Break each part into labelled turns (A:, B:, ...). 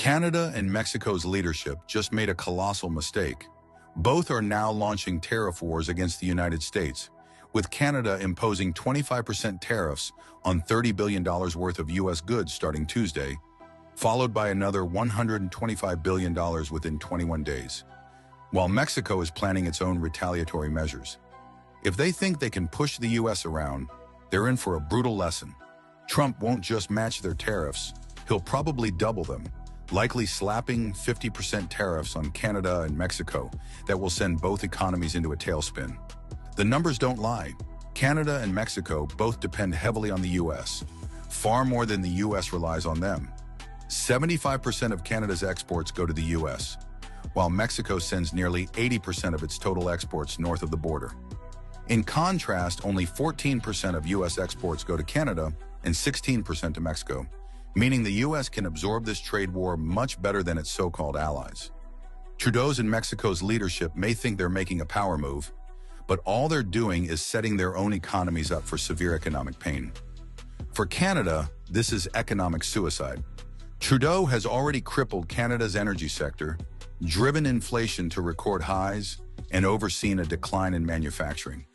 A: Canada and Mexico's leadership just made a colossal mistake. Both are now launching tariff wars against the United States, with Canada imposing 25% tariffs on $30 billion worth of U.S. goods starting Tuesday, followed by another $125 billion within 21 days, while Mexico is planning its own retaliatory measures. If they think they can push the U.S. around, they're in for a brutal lesson. Trump won't just match their tariffs, he'll probably double them, likely slapping 50% tariffs on Canada and Mexico that will send both economies into a tailspin. The numbers don't lie. Canada and Mexico both depend heavily on the U.S., far more than the U.S. relies on them. 75% of Canada's exports go to the U.S., while Mexico sends nearly 80% of its total exports north of the border. In contrast, only 14% of U.S. exports go to Canada and 16% to Mexico, meaning the U.S. can absorb this trade war much better than its so-called allies. Trudeau's and Mexico's leadership may think they're making a power move, but all they're doing is setting their own economies up for severe economic pain. For Canada, this is economic suicide. Trudeau has already crippled Canada's energy sector, driven inflation to record highs, and overseen a decline in manufacturing.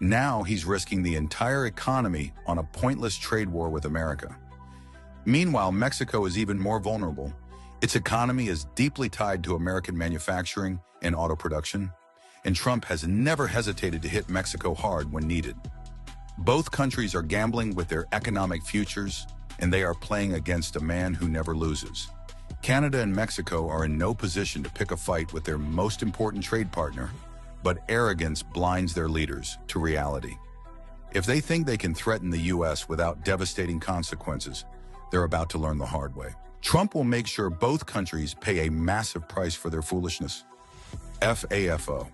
A: Now he's risking the entire economy on a pointless trade war with America. Meanwhile, Mexico is even more vulnerable. Its economy is deeply tied to American manufacturing and auto production, and Trump has never hesitated to hit Mexico hard when needed. Both countries are gambling with their economic futures, and they are playing against a man who never loses. Canada and Mexico are in no position to pick a fight with their most important trade partner, but arrogance blinds their leaders to reality. If they think they can threaten the U.S. without devastating consequences, they're about to learn the hard way. Trump will make sure both countries pay a massive price for their foolishness. FAFO.